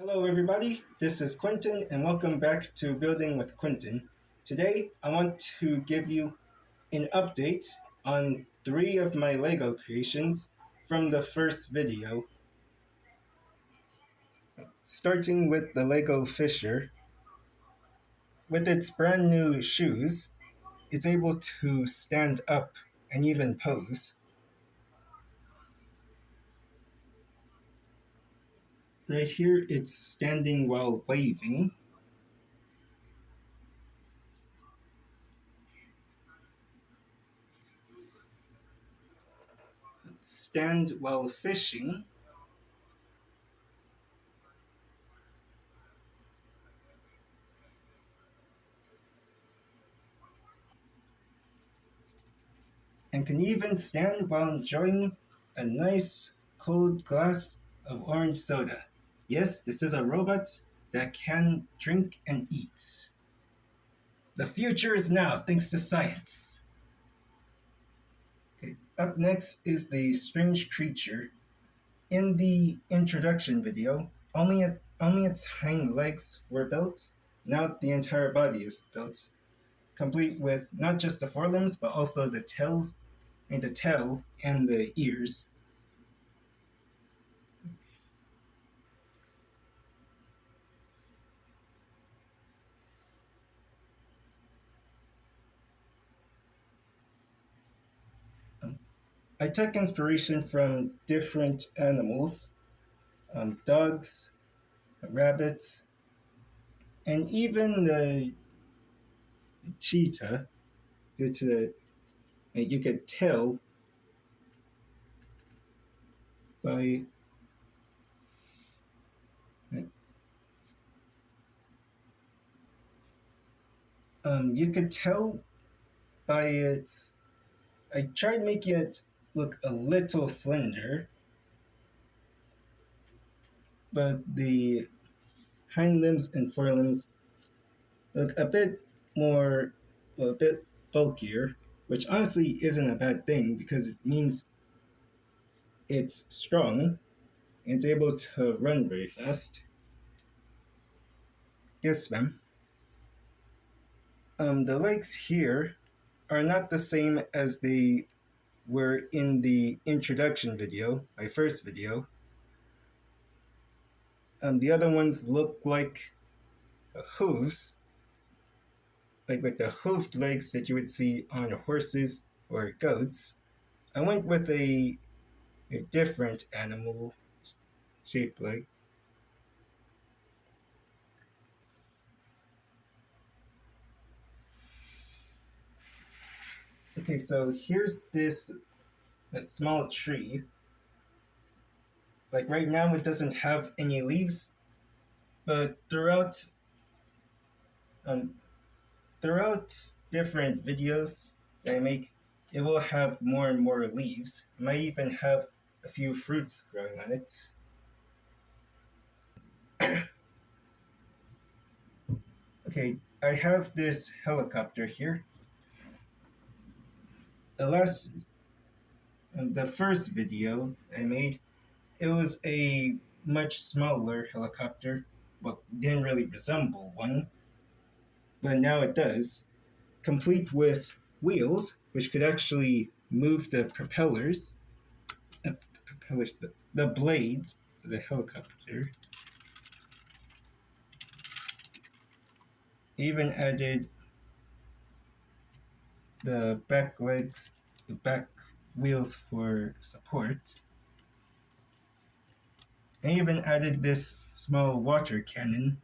Hello, everybody. This is Quentin, and welcome back to Building with Quentin. Today, I want to give you an update on three of my Lego creations from the first video. Starting with the Lego Fisher. With its brand new shoes, it's able to stand up and even pose. Right here, it's standing while waving. Stand while fishing. And can even stand while enjoying a nice cold glass of orange soda. Yes, this is a robot that can drink and eat. The future is now thanks to science. Okay, up next is the strange creature. In the introduction video, only its hind legs were built. Now the entire body is built, complete with not just the forelimbs but also the tail and the ears. I took inspiration from different animals, dogs, rabbits, and even the cheetah. Due to you could tell by you could tell by its. I tried making it look a little slender, but the hind limbs and forelimbs look a bit bulkier, which honestly isn't a bad thing because it means it's strong and it's able to run very fast. Yes, ma'am. The legs here are not the same as they were in the introduction video, my first video. The other ones look like hooves, like the hoofed legs that you would see on horses or goats. I went with a different animal shaped legs. Okay, so here's this a small tree. Like right now, it doesn't have any leaves, but um, throughout different videos that I make, it will have more and more leaves. It might even have a few fruits growing on it. Okay, I have this helicopter here. The first video I made, it was a much smaller helicopter, but didn't really resemble one, but now it does, complete with wheels, which could actually move the blade of the helicopter. Even added the back legs, the back wheels for support. And even added this small water cannon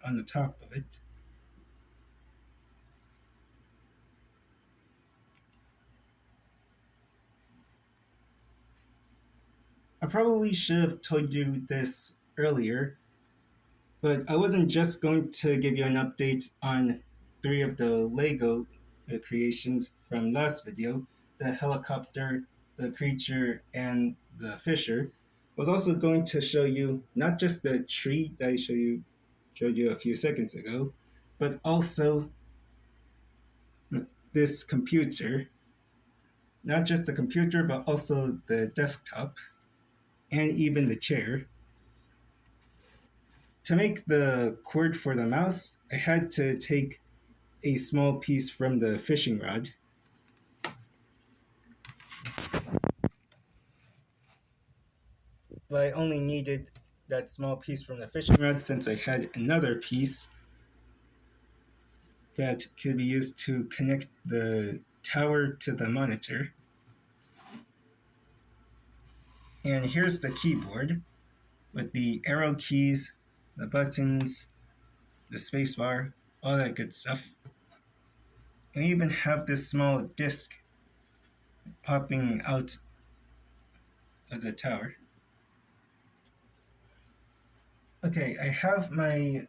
on the top of it. I probably should have told you this earlier, but I wasn't just going to give you an update on three of the Lego creations from last video, the helicopter, the creature, and the fisher. I was also going to show you not just the tree that I showed you a few seconds ago, but also this computer. Not just the computer, but also the desktop and even the chair. To make the cord for the mouse, I had to take a small piece from the fishing rod. But I only needed that small piece from the fishing rod since I had another piece that could be used to connect the tower to the monitor. And here's the keyboard with the arrow keys, the buttons, the spacebar, all that good stuff. And we even have this small disc popping out of the tower. Okay, I have my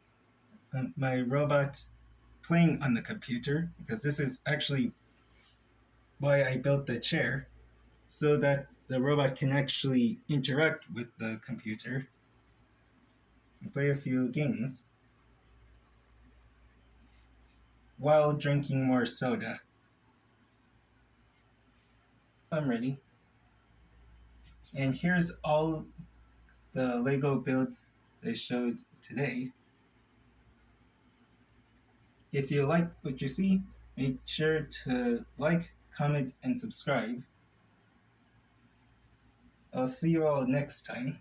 robot playing on the computer because this is actually why I built the chair, so that the robot can actually interact with the computer and play a few games while drinking more soda. I'm ready. And here's all the Lego builds I showed today. If you like what you see, make sure to like, comment, and subscribe. I'll see you all next time.